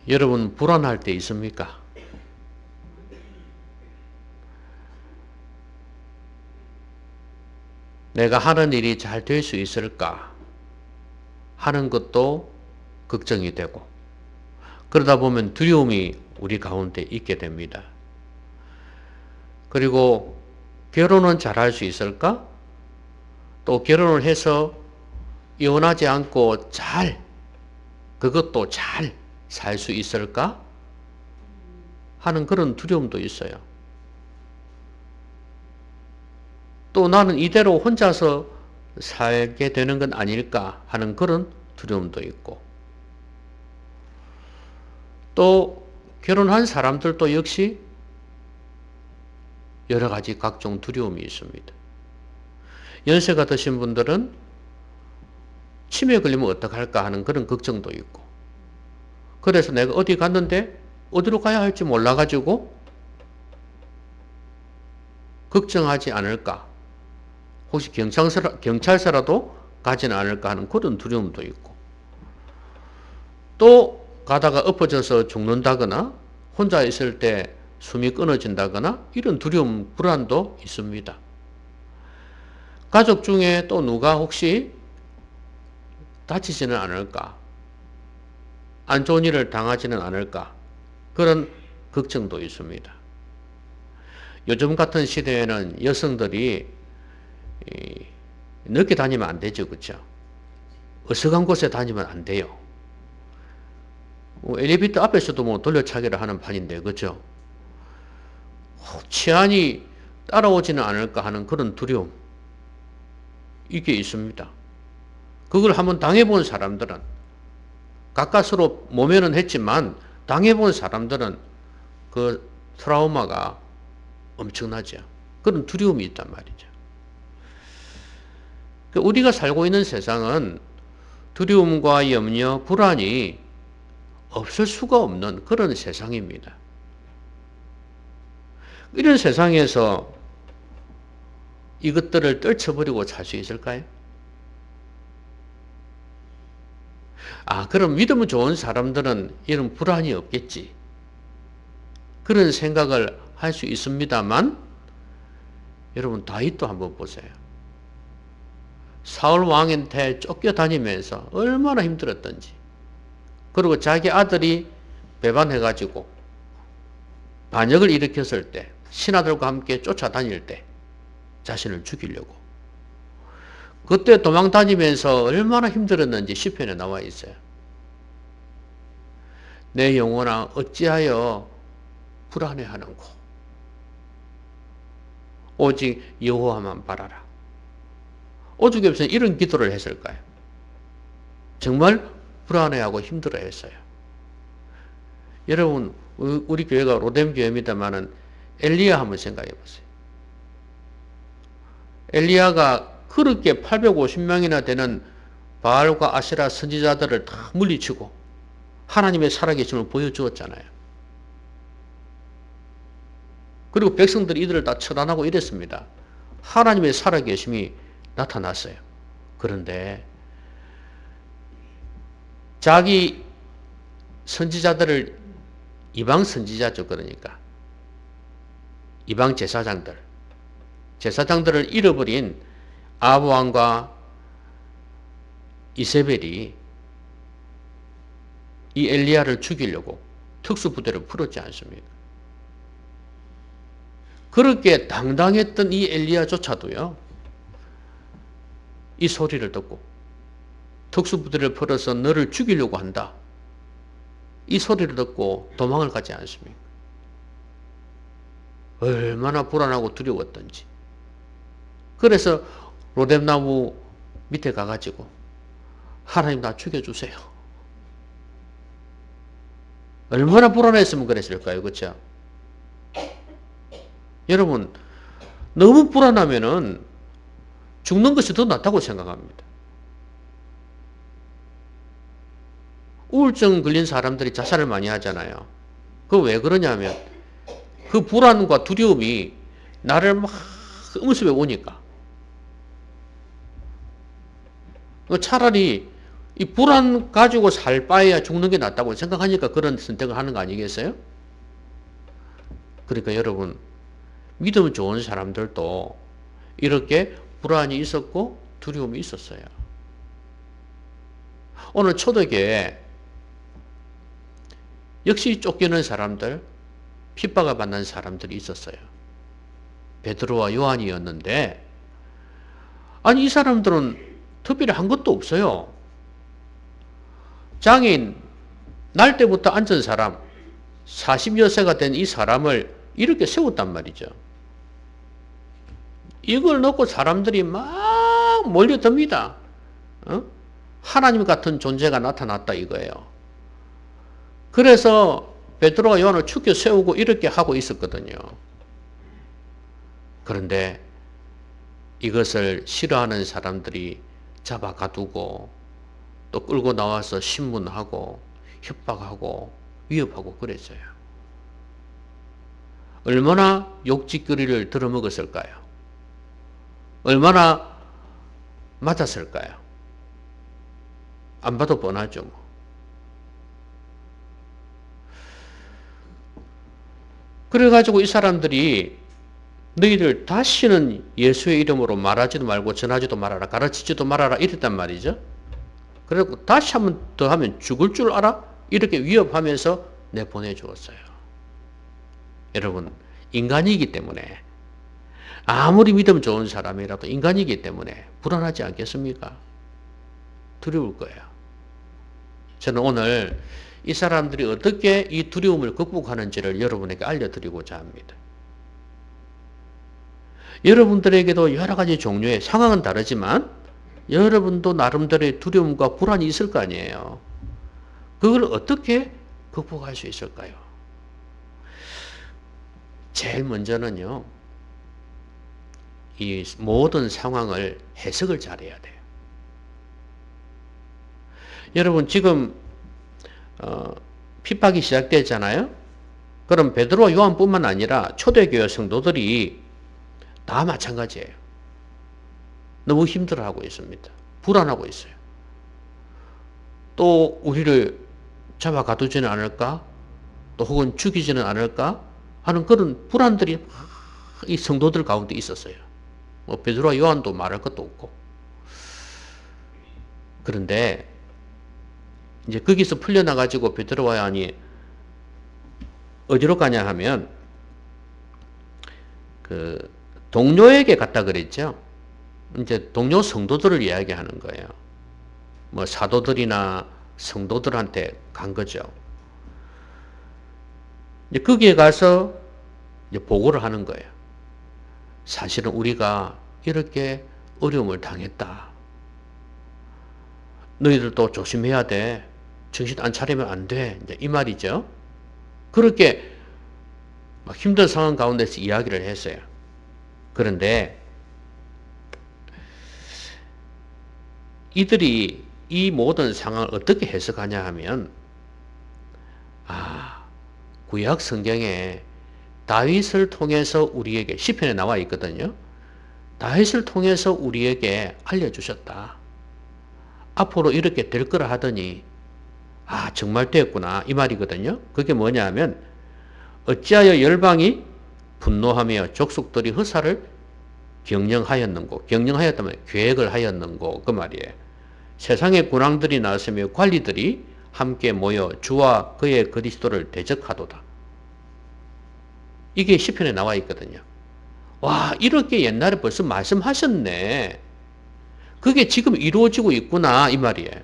여러분 불안할 때 있습니까? 내가 하는 일이 잘 될 수 있을까 하는 것도 걱정이 되고, 그러다 보면 두려움이 우리 가운데 있게 됩니다. 그리고 결혼은 잘할 수 있을까? 또 결혼을 해서 이혼하지 않고 그것도 잘 살 수 있을까 하는 그런 두려움도 있어요. 또 나는 이대로 혼자서 살게 되는 건 아닐까 하는 그런 두려움도 있고, 또 결혼한 사람들도 역시 여러 가지 각종 두려움이 있습니다. 연세가 드신 분들은 치매 걸리면 어떡할까 하는 그런 걱정도 있고, 그래서 내가 어디 갔는데 어디로 가야 할지 몰라가지고 걱정하지 않을까, 혹시 경찰서라도 가지는 않을까 하는 그런 두려움도 있고, 또 가다가 엎어져서 죽는다거나 혼자 있을 때 숨이 끊어진다거나 이런 두려움, 불안도 있습니다. 가족 중에 또 누가 혹시 다치지는 않을까, 안 좋은 일을 당하지는 않을까, 그런 걱정도 있습니다. 요즘 같은 시대에는 여성들이 늦게 다니면 안 되죠. 그렇죠? 어색한 곳에 다니면 안 돼요. 엘리베이터 앞에서도 뭐 돌려차기를 하는 판인데, 그렇죠? 치안이 따라오지는 않을까 하는 그런 두려움, 이게 있습니다. 그걸 한번 당해본 사람들은, 가까스로 모면은 했지만 당해본 사람들은 그 트라우마가 엄청나죠. 그런 두려움이 있단 말이죠. 우리가 살고 있는 세상은 두려움과 염려, 불안이 없을 수가 없는 그런 세상입니다. 이런 세상에서 이것들을 떨쳐버리고 살 수 있을까요? 그럼 믿음 좋은 사람들은 이런 불안이 없겠지, 그런 생각을 할 수 있습니다만, 여러분 다윗도 한번 보세요. 사울 왕한테 쫓겨다니면서 얼마나 힘들었던지, 그리고 자기 아들이 배반해가지고 반역을 일으켰을 때, 신하들과 함께 쫓아다닐 때 자신을 죽이려고, 그때 도망 다니면서 얼마나 힘들었는지 시편에 나와 있어요. 내 영혼아 어찌하여 불안해하는고, 오직 여호와만 바라라. 오죽 없으면 이런 기도를 했을까요? 정말 불안해하고 힘들어했어요. 여러분, 우리 교회가 로뎀 교회입니다만은 엘리야 한번 생각해 보세요. 엘리야가 그렇게 850명이나 되는 바알과 아세라 선지자들을 다 물리치고 하나님의 살아계심을 보여주었잖아요. 그리고 백성들이 이들을 다 처단하고 이랬습니다. 하나님의 살아계심이 나타났어요. 그런데 자기 선지자들을, 이방 선지자죠. 그러니까 이방 제사장들을 잃어버린 아합 왕과 이세벨이 이 엘리야를 죽이려고 특수부대를 풀었지 않습니까? 그렇게 당당했던 이 엘리야조차도요, 이 소리를 듣고 특수부대를 풀어서 너를 죽이려고 한다, 이 소리를 듣고 도망을 가지 않습니까? 얼마나 불안하고 두려웠던지. 그래서 로뎀나무 밑에 가가지고 하나님 나 죽여주세요. 얼마나 불안했으면 그랬을까요? 그렇죠? 여러분, 너무 불안하면은 죽는 것이 더 낫다고 생각합니다. 우울증 걸린 사람들이 자살을 많이 하잖아요. 그거 왜 그러냐면 그 불안과 두려움이 나를 막 음습에 오니까. 차라리 이 불안 가지고 살 바에야 죽는 게 낫다고 생각하니까 그런 선택을 하는 거 아니겠어요? 그러니까 여러분, 믿음 좋은 사람들도 이렇게 불안이 있었고 두려움이 있었어요. 오늘 초대교회에 역시 쫓기는 사람들, 핍박을 받는 사람들이 있었어요. 베드로와 요한이었는데, 아니 이 사람들은 특별히 한 것도 없어요. 장애인 날 때부터 앉은 사람, 40여 세가 된 이 사람을 이렇게 세웠단 말이죠. 이걸 놓고 사람들이 막 몰려듭니다. 하나님 같은 존재가 나타났다 이거예요. 그래서 베드로와 요한을 축켜 세우고 이렇게 하고 있었거든요. 그런데 이것을 싫어하는 사람들이 잡아 가두고 또 끌고 나와서 신문하고 협박하고 위협하고 그랬어요. 얼마나 욕짓거리를 들어먹었을까요? 얼마나 맞았을까요? 안 봐도 뻔하죠. 뭐. 그래가지고 이 사람들이 너희들 다시는 예수의 이름으로 말하지도 말고 전하지도 말아라, 가르치지도 말아라 이랬단 말이죠. 그리고 다시 한 번 더 하면 죽을 줄 알아? 이렇게 위협하면서 내보내주었어요. 여러분, 인간이기 때문에 아무리 믿음 좋은 사람이라도 인간이기 때문에 불안하지 않겠습니까? 두려울 거예요. 저는 오늘 이 사람들이 어떻게 이 두려움을 극복하는지를 여러분에게 알려드리고자 합니다. 여러분들에게도 여러 가지 종류의 상황은 다르지만 여러분도 나름대로의 두려움과 불안이 있을 거 아니에요. 그걸 어떻게 극복할 수 있을까요? 제일 먼저는요, 이 모든 상황을 해석을 잘해야 돼요. 여러분 지금 핍박이 시작됐잖아요. 그럼 베드로와 요한뿐만 아니라 초대교회 성도들이 다 마찬가지예요. 너무 힘들어하고 있습니다. 불안하고 있어요. 또 우리를 잡아 가두지는 않을까? 또 혹은 죽이지는 않을까? 하는 그런 불안들이 이 성도들 가운데 있었어요. 뭐 베드로와 요한도 말할 것도 없고. 그런데 이제 거기서 풀려나가지고 베드로와 요한이 어디로 가냐 하면 그 동료에게 갔다 그랬죠. 이제 동료 성도들을 이야기하는 거예요. 뭐 사도들이나 성도들한테 간 거죠. 이제 거기에 가서 이제 보고를 하는 거예요. 사실은 우리가 이렇게 어려움을 당했다. 너희들도 조심해야 돼. 정신 안 차리면 안 돼. 이제 이 말이죠. 그렇게 막 힘든 상황 가운데서 이야기를 했어요. 그런데 이들이 이 모든 상황을 어떻게 해석하냐 하면, 구약 성경에 다윗을 통해서 우리에게 시편에 나와 있거든요. 다윗을 통해서 우리에게 알려주셨다. 앞으로 이렇게 될 거라 하더니 정말 됐구나 이 말이거든요. 그게 뭐냐 하면 어찌하여 열방이 분노하며 족속들이 허사를 경영하였는고, 경영하였다면 계획을 하였는고 그 말이에요. 세상의 군왕들이 나서며 관리들이 함께 모여 주와 그의 그리스도를 대적하도다. 이게 시편에 나와 있거든요. 와, 이렇게 옛날에 벌써 말씀하셨네. 그게 지금 이루어지고 있구나 이 말이에요.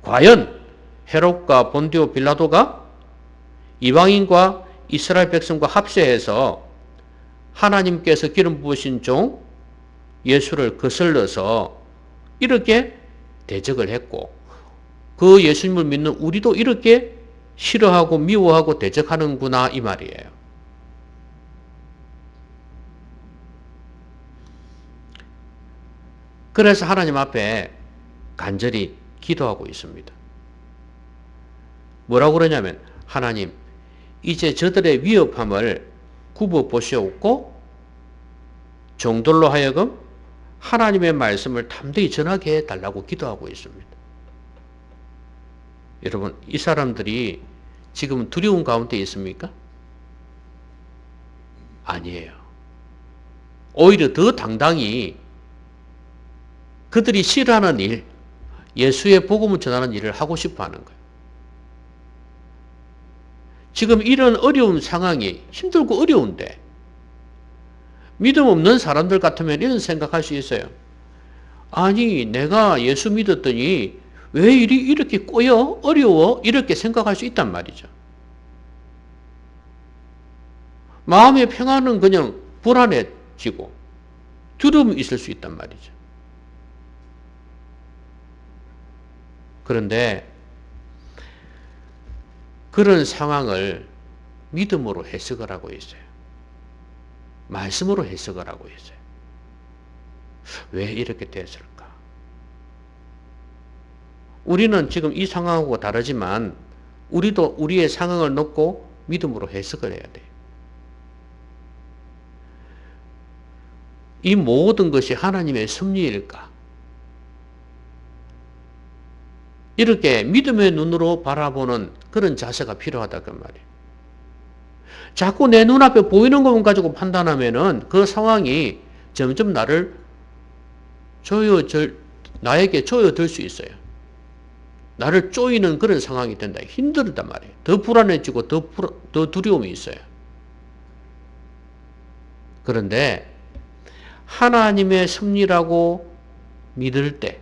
과연 헤롯과 본디오 빌라도가 이방인과 이스라엘 백성과 합세해서 하나님께서 기름 부으신 종 예수를 거슬러서 이렇게 대적을 했고, 그 예수님을 믿는 우리도 이렇게 싫어하고 미워하고 대적하는구나 이 말이에요. 그래서 하나님 앞에 간절히 기도하고 있습니다. 뭐라고 그러냐면, 하나님 이제 저들의 위협함을 굽어 보시옵고 종들로 하여금 하나님의 말씀을 담대히 전하게 해달라고 기도하고 있습니다. 여러분, 이 사람들이 지금 두려운 가운데 있습니까? 아니에요. 오히려 더 당당히 그들이 싫어하는 일, 예수의 복음을 전하는 일을 하고 싶어 하는 거예요. 지금 이런 어려운 상황이 힘들고 어려운데 믿음 없는 사람들 같으면 이런 생각할 수 있어요. 아니, 내가 예수 믿었더니 왜 일이 이렇게 꼬여? 어려워? 이렇게 생각할 수 있단 말이죠. 마음의 평안은 그냥 불안해지고 두려움이 있을 수 있단 말이죠. 그런데 그런 상황을 믿음으로 해석을 하고 있어요. 말씀으로 해석을 하고 있어요. 왜 이렇게 됐을까? 우리는 지금 이 상황하고 다르지만 우리도 우리의 상황을 놓고 믿음으로 해석을 해야 돼요. 이 모든 것이 하나님의 섭리일까? 이렇게 믿음의 눈으로 바라보는 그런 자세가 필요하다 그 말이에요. 자꾸 내 눈앞에 보이는 것만 가지고 판단하면은 그 상황이 점점 나에게 조여들 수 있어요. 나를 쪼이는 그런 상황이 된다. 힘들단 말이에요. 더 불안해지고 더 두려움이 있어요. 그런데 하나님의 섭리라고 믿을 때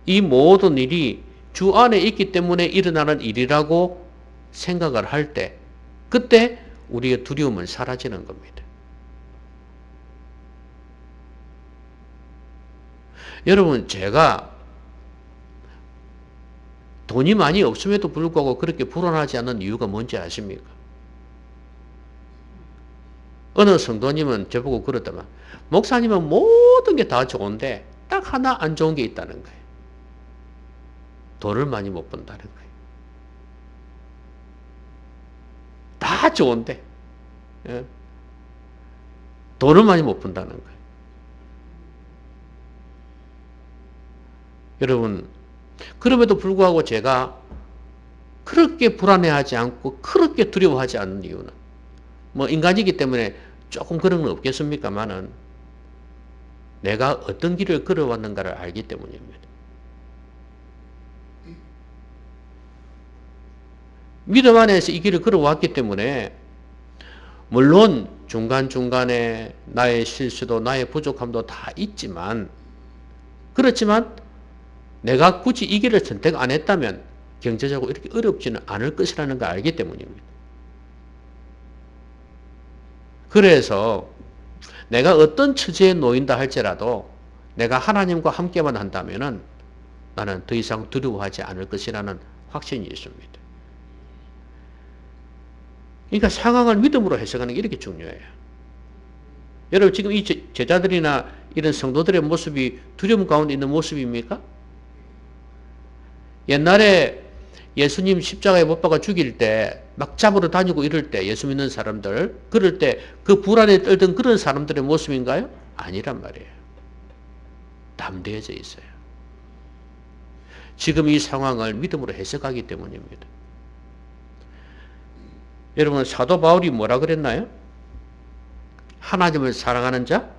이 모든 일이 주 안에 있기 때문에 일어나는 일이라고 생각을 할 때 그때 우리의 두려움은 사라지는 겁니다. 여러분, 제가 돈이 많이 없음에도 불구하고 그렇게 불안하지 않는 이유가 뭔지 아십니까? 어느 성도님은 저보고 그러더만, 목사님은 모든 게 다 좋은데 딱 하나 안 좋은 게 있다는 거예요. 돈을 많이 못 번다는 거예요. 다 좋은데 돈을 많이 못 번다는 거예요. 여러분, 그럼에도 불구하고 제가 그렇게 불안해하지 않고 그렇게 두려워하지 않는 이유는 뭐 인간이기 때문에 조금 그런 건 없겠습니까만은 내가 어떤 길을 걸어왔는가를 알기 때문입니다. 믿음 안에서 이 길을 걸어왔기 때문에 물론 중간중간에 나의 실수도 나의 부족함도 다 있지만 그렇지만 내가 굳이 이 길을 선택 안 했다면 경제적으로 이렇게 어렵지는 않을 것이라는 걸 알기 때문입니다. 그래서 내가 어떤 처지에 놓인다 할지라도 내가 하나님과 함께만 한다면 나는 더 이상 두려워하지 않을 것이라는 확신이 있습니다. 그러니까 상황을 믿음으로 해석하는 게 이렇게 중요해요. 여러분, 지금 이 제자들이나 이런 성도들의 모습이 두려움 가운데 있는 모습입니까? 옛날에 예수님 십자가에 못 박아 죽일 때 막 잡으러 다니고 이럴 때 예수 믿는 사람들 그럴 때 그 불안에 떨던 그런 사람들의 모습인가요? 아니란 말이에요. 담대해져 있어요. 지금 이 상황을 믿음으로 해석하기 때문입니다. 여러분, 사도 바울이 뭐라 그랬나요? 하나님을 사랑하는 자,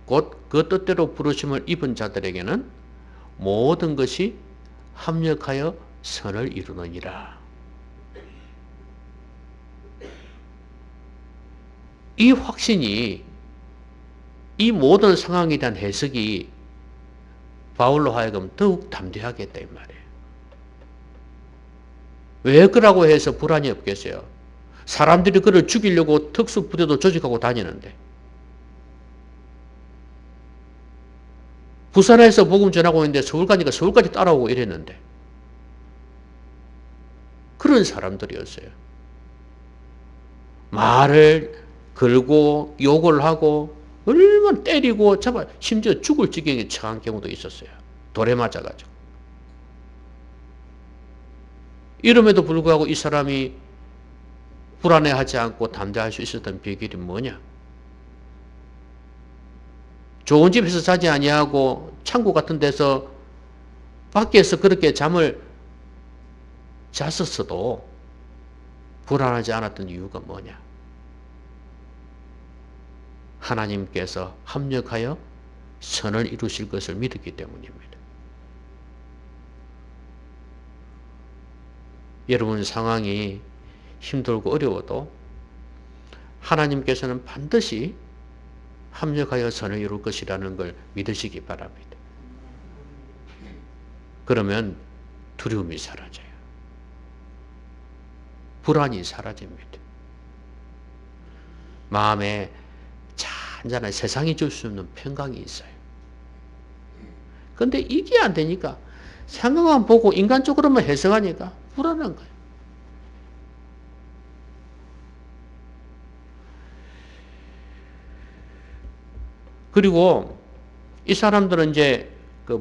곧 그 뜻대로 부르심을 입은 자들에게는 모든 것이 합력하여 선을 이루느니라. 이 확신이, 이 모든 상황에 대한 해석이 바울로 하여금 더욱 담대하게 했다 이 말이에요. 왜 그러고 해서 불안이 없겠어요? 사람들이 그를 죽이려고 특수부대도 조직하고 다니는데, 부산에서 복음 전하고 있는데 서울 가니까 서울까지 따라오고 이랬는데 그런 사람들이었어요. 말을 걸고 욕을 하고 얼마나 때리고 잡아 심지어 죽을 지경에 처한 경우도 있었어요. 돌에 맞아가지고. 이름에도 불구하고 이 사람이 불안해하지 않고 담대할 수 있었던 비결이 뭐냐? 좋은 집에서 자지 아니하고 창고 같은 데서 밖에서 그렇게 잠을 잤었어도 불안하지 않았던 이유가 뭐냐? 하나님께서 합력하여 선을 이루실 것을 믿었기 때문입니다. 여러분 상황이 힘들고 어려워도 하나님께서는 반드시 합력하여 선을 이룰 것이라는 걸 믿으시기 바랍니다. 그러면 두려움이 사라져요. 불안이 사라집니다. 마음에 잔잔한 세상이 줄 수 없는 평강이 있어요. 근데 이게 안 되니까 상황만 보고 인간적으로만 해석하니까 불안한 거예요. 그리고 이 사람들은 이제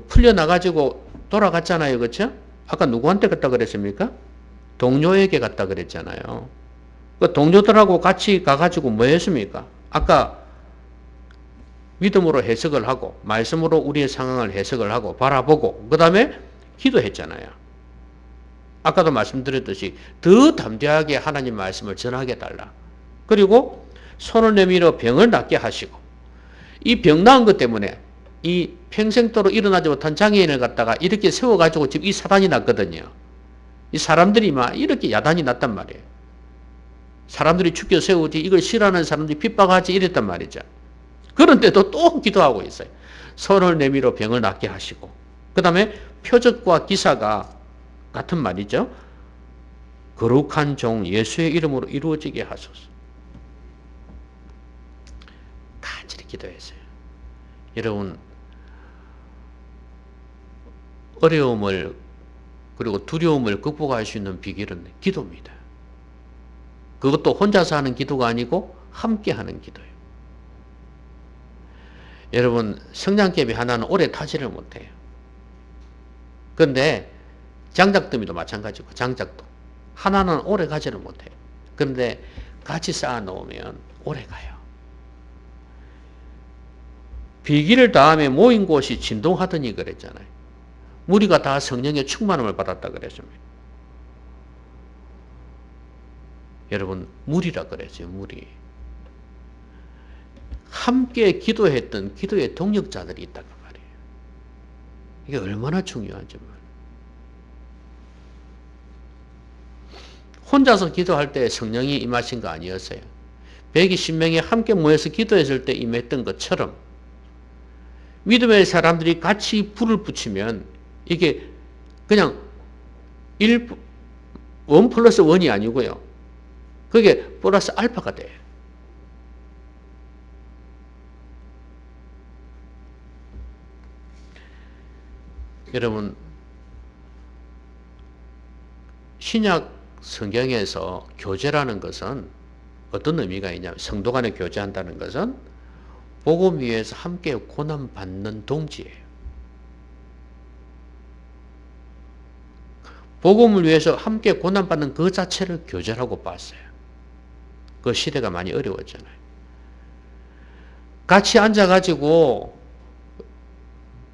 풀려나가지고 돌아갔잖아요. 그렇죠? 아까 누구한테 갔다 그랬습니까? 동료에게 갔다 그랬잖아요. 그 동료들하고 같이 가가지고 뭐 했습니까? 아까 믿음으로 해석을 하고 말씀으로 우리의 상황을 해석을 하고 바라보고 그 다음에 기도했잖아요. 아까도 말씀드렸듯이 더 담대하게 하나님 말씀을 전하게 해달라. 그리고 손을 내밀어 병을 낫게 하시고 이 병 나은 것 때문에 이 평생도록 일어나지 못한 장애인을 갖다가 이렇게 세워가지고 지금 이 사단이 났거든요. 이 사람들이 막 이렇게 야단이 났단 말이에요. 사람들이 죽여 세우지 이걸 싫어하는 사람들이 핍박하지 이랬단 말이죠. 그런데도 또 기도하고 있어요. 손을 내밀어 병을 낫게 하시고 그 다음에 표적과 기사가 같은 말이죠. 거룩한 종 예수의 이름으로 이루어지게 하소서. 간절히 기도했어요. 여러분 어려움을 그리고 두려움을 극복할 수 있는 비결은 기도입니다. 그것도 혼자서 하는 기도가 아니고 함께 하는 기도예요. 여러분 성냥개비 하나는 오래 타지를 못해요. 그런데 장작더미도 마찬가지고 장작도 하나는 오래 가지를 못해요. 그런데 같이 쌓아 놓으면 오래 가요. 비기를 다음에 모인 곳이 진동하더니 그랬잖아요. 무리가 다 성령의 충만함을 받았다 그랬습니다. 여러분 무리라 그랬어요. 무리. 함께 기도했던 기도의 동력자들이 있다고 말이에요. 이게 얼마나 중요한지 말이에요. 혼자서 기도할 때 성령이 임하신 거 아니었어요. 120명이 함께 모여서 기도했을 때 임했던 것처럼 믿음의 사람들이 같이 불을 붙이면 이게 그냥 1 플러스 1이 아니고요. 그게 플러스 알파가 돼요. 여러분 신약 성경에서 교제라는 것은 어떤 의미가 있냐면 성도 간에 교제한다는 것은 복음 위에서 함께 고난받는 동지예요. 복음을 위해서 함께 고난받는 그 자체를 교제라고 봤어요. 그 시대가 많이 어려웠잖아요. 같이 앉아가지고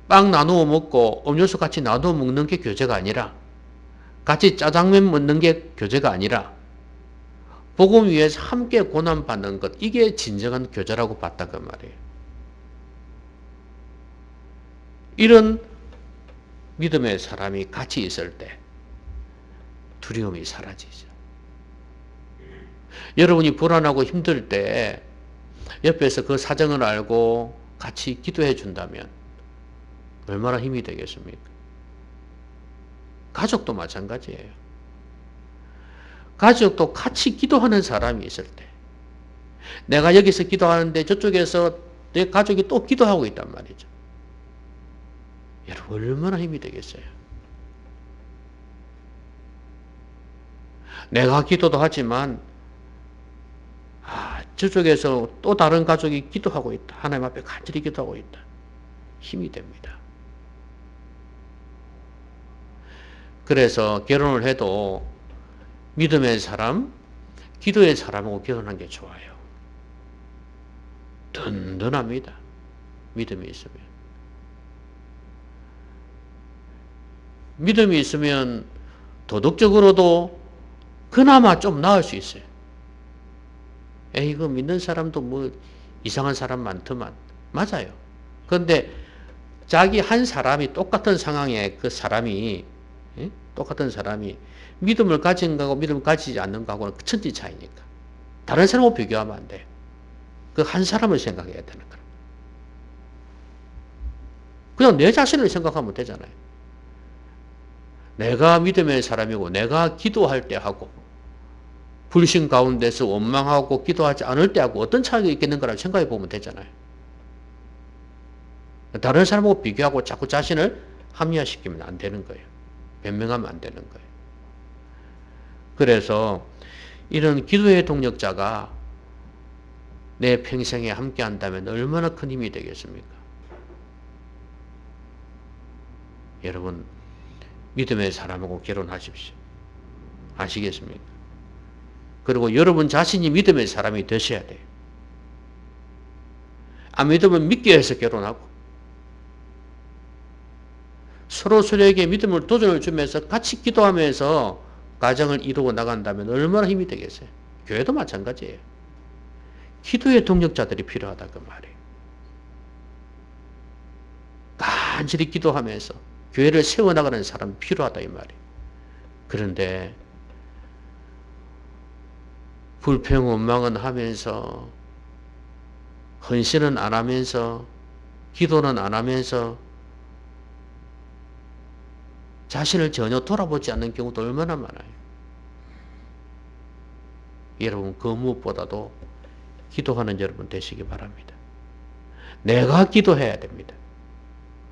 빵 나누어 먹고 음료수 같이 나누어 먹는 게 교제가 아니라 같이 짜장면 먹는 게 교제가 아니라 복음 위에서 함께 고난받는 것 이게 진정한 교제라고 봤다 그 말이에요. 이런 믿음의 사람이 같이 있을 때 두려움이 사라지죠. 여러분이 불안하고 힘들 때 옆에서 그 사정을 알고 같이 기도해 준다면 얼마나 힘이 되겠습니까? 가족도 마찬가지예요. 가족도 같이 기도하는 사람이 있을 때 내가 여기서 기도하는데 저쪽에서 내 가족이 또 기도하고 있단 말이죠. 여러분 얼마나 힘이 되겠어요? 내가 기도도 하지만 저쪽에서 또 다른 가족이 기도하고 있다. 하나님 앞에 간절히 기도하고 있다. 힘이 됩니다. 그래서 결혼을 해도 믿음의 사람, 기도의 사람하고 결혼한 게 좋아요. 든든합니다. 믿음이 있으면. 믿음이 있으면 도덕적으로도 그나마 좀 나을 수 있어요. 에이, 이거 믿는 사람도 뭐 이상한 사람 많더만. 맞아요. 그런데 자기 한 사람이 똑같은 상황에 그 사람이, 예? 똑같은 사람이 믿음을 가진 거하고 믿음을 가지지 않는 거하고는 천지 차이니까. 다른 사람하고 비교하면 안 돼요. 그 한 사람을 생각해야 되는 거라. 그냥 내 자신을 생각하면 되잖아요. 내가 믿음의 사람이고 내가 기도할 때 하고 불신 가운데서 원망하고 기도하지 않을 때 하고 어떤 차이가 있겠는가라고 생각해 보면 되잖아요. 다른 사람하고 비교하고 자꾸 자신을 합리화시키면 안 되는 거예요. 변명하면 안 되는 거예요. 그래서 이런 기도의 동력자가 내 평생에 함께 한다면 얼마나 큰 힘이 되겠습니까? 여러분, 믿음의 사람하고 결혼하십시오. 아시겠습니까? 그리고 여러분 자신이 믿음의 사람이 되셔야 돼요. 안 믿으면 믿게 해서 결혼하고 서로에게 믿음을 도전을 주면서 같이 기도하면서 가정을 이루어 나간다면 얼마나 힘이 되겠어요. 교회도 마찬가지예요. 기도의 동력자들이 필요하다 그 말이에요. 간절히 기도하면서 교회를 세워나가는 사람이 필요하다 이 말이에요. 그런데 불평 원망은 하면서 헌신은 안 하면서 기도는 안 하면서 자신을 전혀 돌아보지 않는 경우도 얼마나 많아요. 여러분 그 무엇보다도 기도하는 여러분 되시기 바랍니다. 내가 기도해야 됩니다.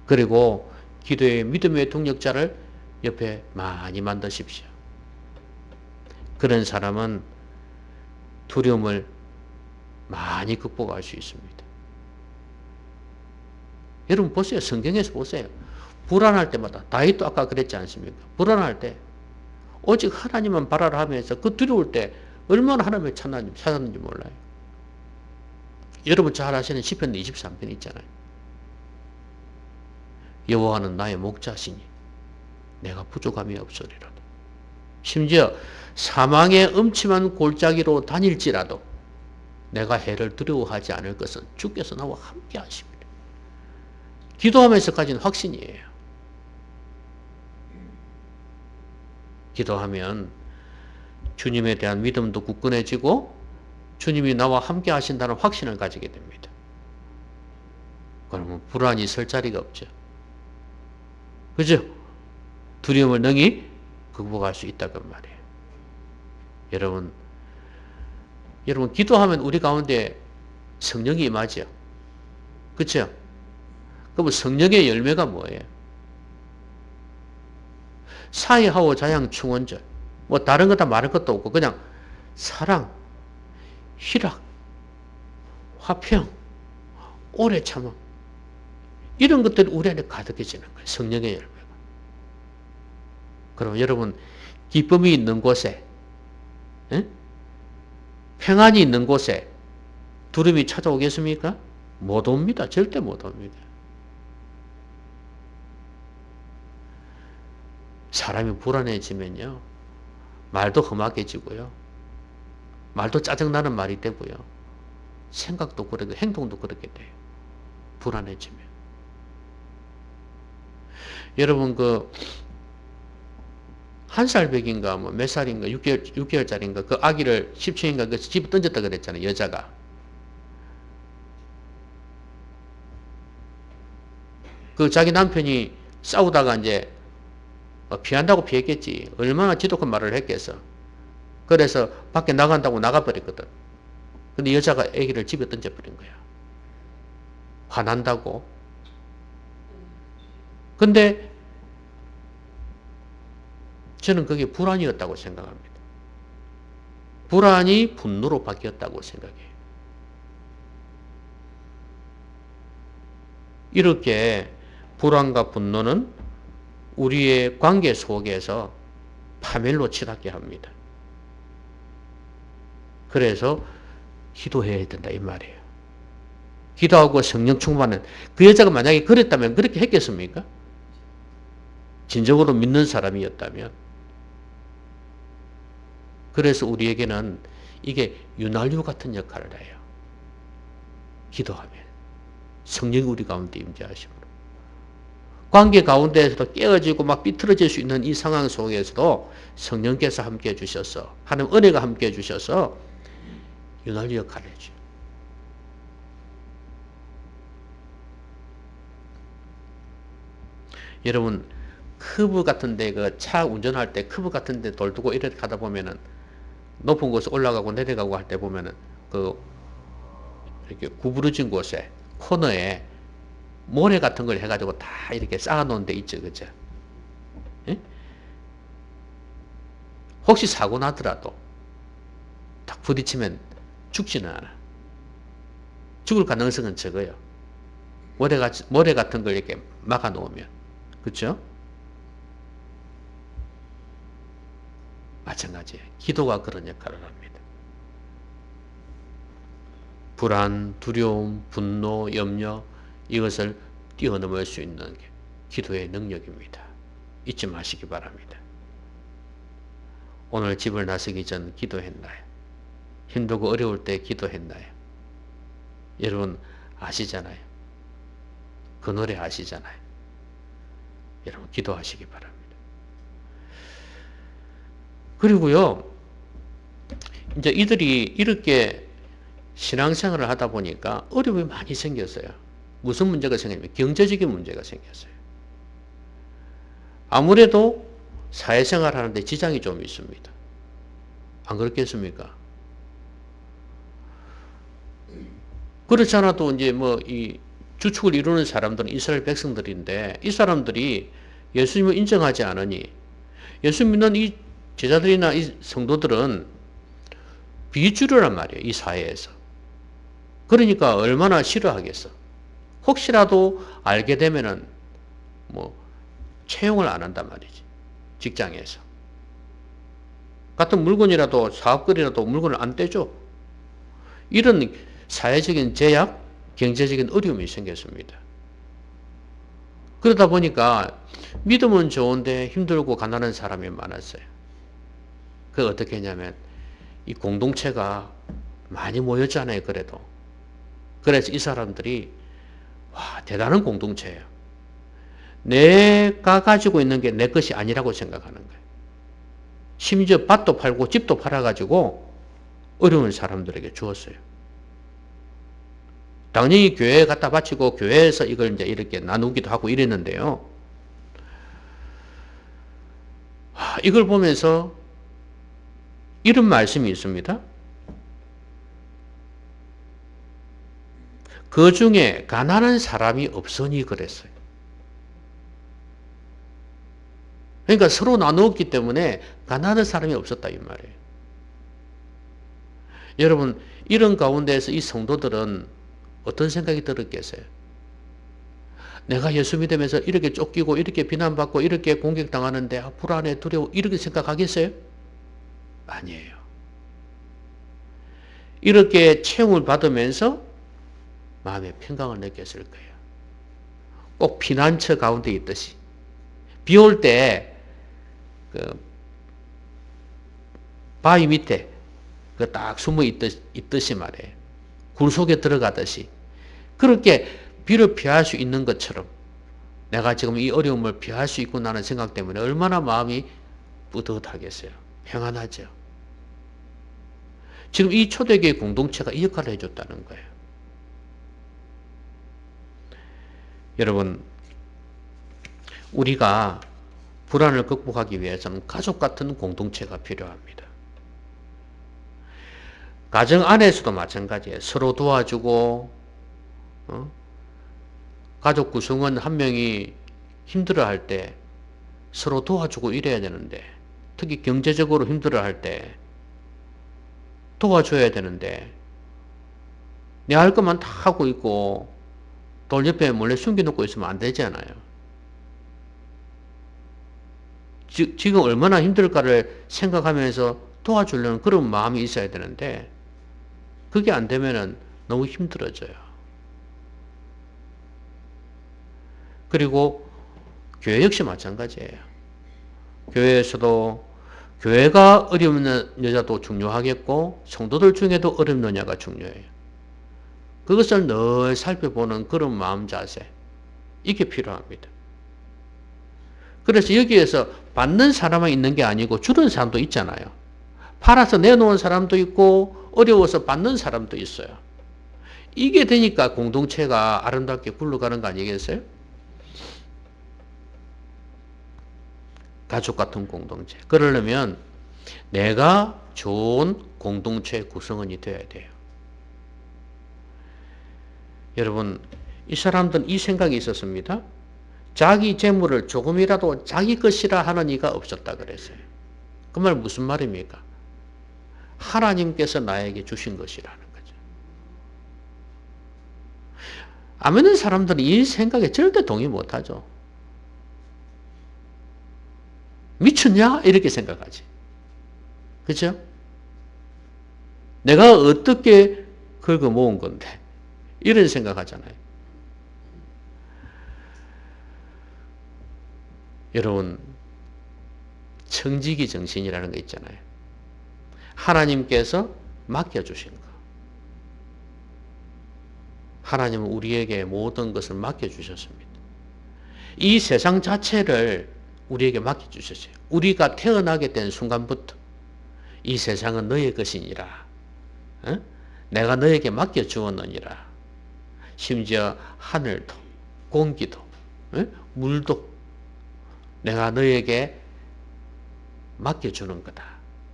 그리고 기도의 믿음의 동력자를 옆에 많이 만드십시오. 그런 사람은 두려움을 많이 극복할 수 있습니다. 여러분 보세요. 성경에서 보세요. 불안할 때마다 다윗도 아까 그랬지 않습니까? 불안할 때 오직 하나님만 바라라 하면서 그 두려울 때 얼마나 하나님을 찾았는지 몰라요. 여러분 잘 아시는 시편 23편 있잖아요. 여호와는 나의 목자시니 내가 부족함이 없으리로다. 심지어 사망의 음침한 골짜기로 다닐지라도 내가 해를 두려워하지 않을 것은 주께서 나와 함께 하십니다. 기도하면서 가진 확신이에요. 기도하면 주님에 대한 믿음도 굳건해지고 주님이 나와 함께 하신다는 확신을 가지게 됩니다. 그러면 불안이 설 자리가 없죠. 그죠? 두려움을 능히 극복할 수 있다는 말이에요. 여러분 기도하면 우리 가운데 성령이 임하죠. 그렇죠? 그럼 성령의 열매가 뭐예요? 사이하오 자양 충원절. 뭐 다른 거 다 말할 것도 없고 그냥 사랑, 희락, 화평, 오래 참음 이런 것들이 우리 안에 가득해지는 거예요. 성령의 열매가. 그럼 여러분 기쁨이 있는 곳에 평안이 있는 곳에 두려움이 찾아오겠습니까? 못 옵니다. 절대 못 옵니다. 사람이 불안해지면요. 말도 험악해지고요. 말도 짜증나는 말이 되고요. 생각도 그러고 행동도 그렇게 돼요. 불안해지면. 여러분 한 살배기인가 뭐 몇 살인가 6개월짜리인가 그 아기를 10층인가 그 집에 던졌다 그랬잖아요. 여자가. 그 자기 남편이 싸우다가 이제 피한다고 피했겠지. 얼마나 지독한 말을 했겠어. 그래서 밖에 나간다고 나가버렸거든. 근데 여자가 아기를 집에 던져버린 거야. 화난다고. 근데 저는 그게 불안이었다고 생각합니다. 불안이 분노로 바뀌었다고 생각해요. 이렇게 불안과 분노는 우리의 관계 속에서 파멸로 치닫게 합니다. 그래서 기도해야 된다 이 말이에요. 기도하고 성령 충만은 그 여자가 만약에 그랬다면 그렇게 했겠습니까? 진정으로 믿는 사람이었다면. 그래서 우리에게는 이게 윤활유 같은 역할을 해요. 기도하면 성령이 우리 가운데 임재하심으로 관계 가운데에서도 깨어지고 막 삐뚤어질 수 있는 이 상황 속에서도 성령께서 함께해 주셔서 하나님 은혜가 함께해 주셔서 윤활유 역할을 해줘요. 여러분 커브 같은데 그 차 운전할 때 커브 같은데 돌 두고 이렇게 가다 보면은 높은 곳에 올라가고 내려가고 할 때 보면은 그 이렇게 구부러진 곳에 코너에 모래 같은 걸 해가지고 다 이렇게 쌓아 놓은 데 있죠, 그죠? 예? 혹시 사고 나더라도 딱 부딪히면 죽지는 않아. 죽을 가능성은 적어요. 모래 같은 걸 이렇게 막아 놓으면. 그렇죠? 마찬가지예요. 기도가 그런 역할을 합니다. 불안, 두려움, 분노, 염려 이것을 뛰어넘을 수 있는 게 기도의 능력입니다. 잊지 마시기 바랍니다. 오늘 집을 나서기 전 기도했나요? 힘들고 어려울 때 기도했나요? 여러분 아시잖아요. 그 노래 아시잖아요. 여러분 기도하시기 바랍니다. 그리고요, 이제 이들이 이렇게 신앙생활을 하다 보니까 어려움이 많이 생겼어요. 무슨 문제가 생기냐면 경제적인 문제가 생겼어요. 아무래도 사회생활 하는데 지장이 좀 있습니다. 안 그렇겠습니까? 그렇지 않아도 이제 뭐 이 주축을 이루는 사람들은 이스라엘 백성들인데 이 사람들이 예수님을 인정하지 않으니 예수 믿는 이 제자들이나 이 성도들은 비주류란 말이에요. 이 사회에서. 그러니까 얼마나 싫어하겠어. 혹시라도 알게 되면은 뭐 채용을 안 한단 말이지. 직장에서. 같은 물건이라도 사업거리라도 물건을 안 떼줘. 이런 사회적인 제약, 경제적인 어려움이 생겼습니다. 그러다 보니까 믿음은 좋은데 힘들고 가난한 사람이 많았어요. 그게 어떻게 했냐면 이 공동체가 많이 모였잖아요. 그래도. 그래서 이 사람들이 와 대단한 공동체예요. 내가 가지고 있는 게 내 것이 아니라고 생각하는 거예요. 심지어 밭도 팔고 집도 팔아가지고 어려운 사람들에게 주었어요. 당연히 교회에 갖다 바치고 교회에서 이걸 이제 이렇게 나누기도 하고 이랬는데요. 이걸 보면서 이런 말씀이 있습니다. 그 중에 가난한 사람이 없으니 그랬어요. 그러니까 서로 나누었기 때문에 가난한 사람이 없었다 이 말이에요. 여러분 이런 가운데에서 이 성도들은 어떤 생각이 들었겠어요? 내가 예수 믿으면서 이렇게 쫓기고 이렇게 비난받고 이렇게 공격당하는데 불안해 두려워 이렇게 생각하겠어요? 아니에요. 이렇게 채용을 받으면서 마음의 평강을 느꼈을 거예요. 꼭 피난처 가운데 있듯이 비 올 때 그 바위 밑에 그 딱 숨어 있듯이 말이에요. 굴 속에 들어가듯이 그렇게 비를 피할 수 있는 것처럼 내가 지금 이 어려움을 피할 수 있구나는 생각 때문에 얼마나 마음이 뿌듯하겠어요. 평안하죠. 지금 이 초대교회 공동체가 이 역할을 해줬다는 거예요. 여러분 우리가 불안을 극복하기 위해서는 가족 같은 공동체가 필요합니다. 가정 안에서도 마찬가지예요. 서로 도와주고 가족 구성원 한 명이 힘들어할 때 서로 도와주고 이래야 되는데 특히 경제적으로 힘들어할 때 도와줘야 되는데 내 할 것만 다 하고 있고 돌 옆에 몰래 숨겨놓고 있으면 안 되잖아요. 지금 얼마나 힘들까를 생각하면서 도와주려는 그런 마음이 있어야 되는데 그게 안 되면은 너무 힘들어져요. 그리고 교회 역시 마찬가지예요. 교회에서도 교회가 어려운 여자도 중요하겠고 성도들 중에도 어려운 여자가 중요해요. 그것을 늘 살펴보는 그런 마음 자세, 이게 필요합니다. 그래서 여기에서 받는 사람만 있는 게 아니고 주는 사람도 있잖아요. 팔아서 내놓은 사람도 있고 어려워서 받는 사람도 있어요. 이게 되니까 공동체가 아름답게 굴러가는 거 아니겠어요? 가족 같은 공동체. 그러려면 내가 좋은 공동체 구성원이 되어야 돼요. 여러분, 이 사람들은 이 생각이 있었습니다. 자기 재물을 조금이라도 자기 것이라 하는 이가 없었다 그랬어요. 그 말 무슨 말입니까? 하나님께서 나에게 주신 것이라는 거죠. 안 믿는 사람들은 이 생각에 절대 동의 못하죠. 미쳤냐? 이렇게 생각하지. 그죠? 내가 어떻게 긁어 모은 건데 이런 생각하잖아요. 여러분, 청지기 정신이라는 거 있잖아요. 하나님께서 맡겨주신 거. 하나님은 우리에게 모든 것을 맡겨주셨습니다. 이 세상 자체를 우리에게 맡겨주셨어요. 우리가 태어나게 된 순간부터 이 세상은 너의 것이니라. 내가 너에게 맡겨주었느니라. 심지어 하늘도, 공기도, 물도 내가 너에게 맡겨주는 거다.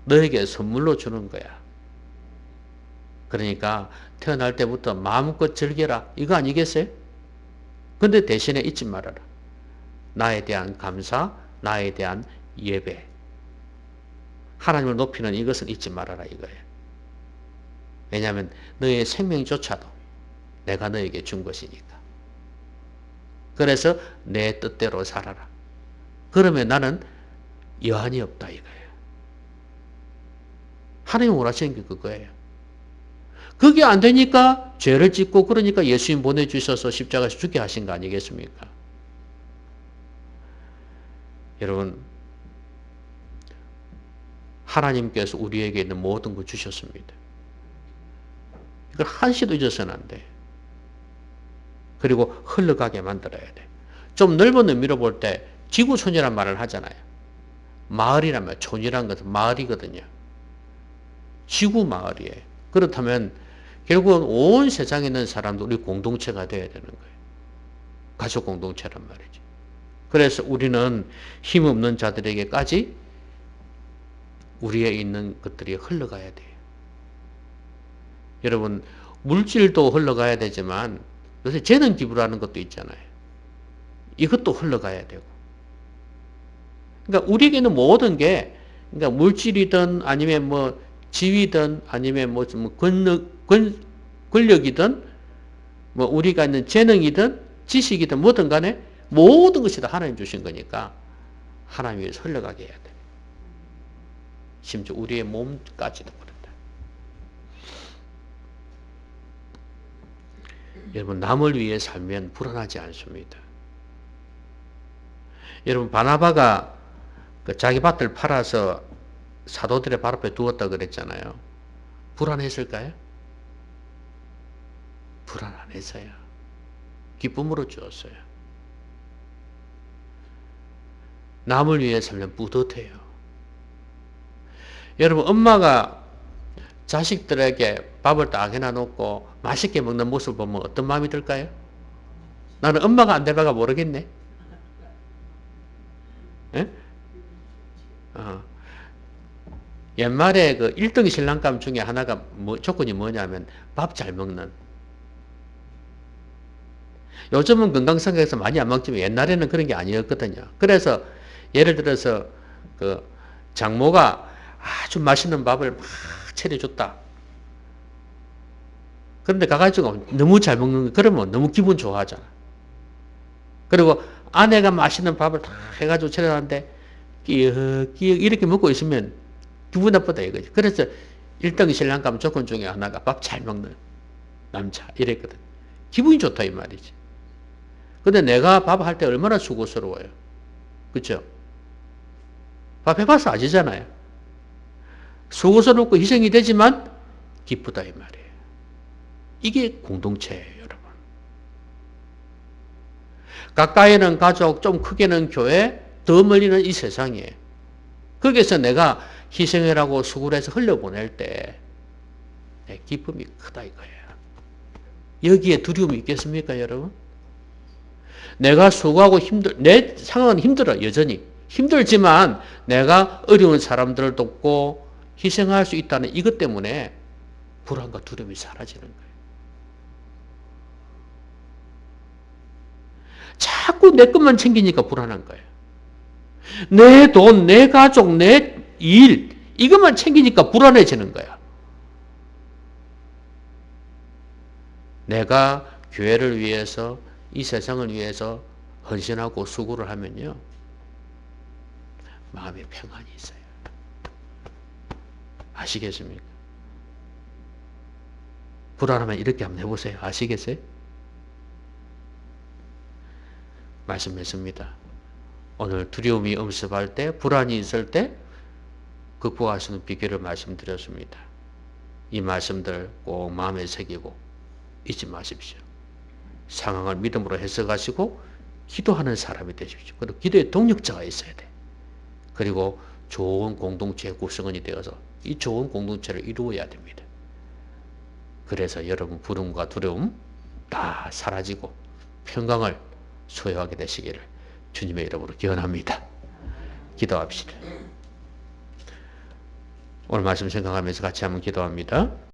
너에게 선물로 주는 거야. 그러니까 태어날 때부터 마음껏 즐겨라. 이거 아니겠어요? 근데 대신에 잊지 말아라. 나에 대한 감사, 나에 대한 예배. 하나님을 높이는 이것은 잊지 말아라 이거예요. 왜냐하면 너의 생명조차도 내가 너에게 준 것이니까. 그래서 내 뜻대로 살아라. 그러면 나는 여한이 없다 이거예요. 하나님이 원하시는 게 그거예요. 그게 안 되니까 죄를 짓고 그러니까 예수님 보내주셔서 십자가에서 죽게 하신 거 아니겠습니까? 여러분, 하나님께서 우리에게 있는 모든 걸 주셨습니다. 이걸 한시도 잊어서는 안 돼. 그리고 흘러가게 만들어야 돼. 좀 넓은 의미로 볼 때 지구촌이란 말을 하잖아요. 마을이란 말, 촌이란 것은 마을이거든요. 지구 마을이에요. 그렇다면 결국은 온 세상에 있는 사람도 우리 공동체가 되어야 되는 거예요. 가족 공동체란 말이죠. 그래서 우리는 힘없는 자들에게까지 우리에 있는 것들이 흘러가야 돼요. 여러분, 물질도 흘러가야 되지만 요새 재능 기부라는 것도 있잖아요. 이것도 흘러가야 되고. 그러니까 우리에게는 모든 게, 그러니까 물질이든 아니면 뭐 지위든 아니면 뭐 권력이든 뭐 우리가 있는 재능이든 지식이든 뭐든 간에 모든 것이 다 하나님 주신 거니까 하나님이 흘러가게 해야 돼. 심지어 우리의 몸까지도 그렇다. 여러분, 남을 위해 살면 불안하지 않습니다. 여러분, 바나바가 자기 밭을 팔아서 사도들의 발 앞에 두었다 그랬잖아요. 불안했을까요? 불안 안 했어요. 기쁨으로 주었어요. 남을 위해 살면 뿌듯해요. 여러분, 엄마가 자식들에게 밥을 딱 해놔놓고 맛있게 먹는 모습을 보면 어떤 마음이 들까요? 나는 엄마가 안 돼봐가 모르겠네. 에? 옛말에 그 1등 신랑감 중에 하나가 조건이 뭐냐면 밥 잘 먹는. 요즘은 건강상에서 많이 안 먹지만 옛날에는 그런 게 아니었거든요. 그래서 예를 들어서 그 장모가 아주 맛있는 밥을 막 차려줬다. 그런데 가가지고 너무 잘 먹는 거 그러면 너무 기분 좋아하잖아. 그리고 아내가 맛있는 밥을 다 해가지고 차려놨는데 끼역끼역 이렇게 먹고 있으면 기분 나쁘다 이거지. 그래서 1등 신랑감 조건 중에 하나가 밥 잘 먹는 남자 이랬거든. 기분이 좋다 이 말이지. 근데 내가 밥할 때 얼마나 수고스러워요. 그렇죠? 밥 해봐서 아시잖아요. 수고스럽고 희생이 되지만 기쁘다 이 말이에요. 이게 공동체예요, 여러분. 가까이는 가족, 좀 크게는 교회, 더 멀리는 이 세상이에요. 거기서 내가 희생을 하고 수고를 해서 흘려보낼 때 기쁨이 크다 이거예요. 여기에 두려움이 있겠습니까, 여러분? 내가 수고하고 내 상황은 힘들어, 여전히. 힘들지만 내가 어려운 사람들을 돕고 희생할 수 있다는 이것 때문에 불안과 두려움이 사라지는 거예요. 자꾸 내 것만 챙기니까 불안한 거예요. 내 돈, 내 가족, 내 일, 이것만 챙기니까 불안해지는 거야. 내가 교회를 위해서, 이 세상을 위해서 헌신하고 수고를 하면요, 마음에 평안이 있어요. 아시겠습니까? 불안하면 이렇게 한번 해보세요. 아시겠어요? 말씀했습니다. 오늘 두려움이 엄습할 때, 불안이 있을 때 극복할 수 있는 비결을 말씀드렸습니다. 이 말씀들 꼭 마음에 새기고 잊지 마십시오. 상황을 믿음으로 해석하시고 기도하는 사람이 되십시오. 그리고 기도의 동력자가 있어야 돼. 그리고 좋은 공동체의 구성원이 되어서 이 좋은 공동체를 이루어야 됩니다. 그래서 여러분 불안과 두려움 다 사라지고 평강을 소유하게 되시기를 주님의 이름으로 기원합니다. 기도합시다. 오늘 말씀 생각하면서 같이 한번 기도합니다.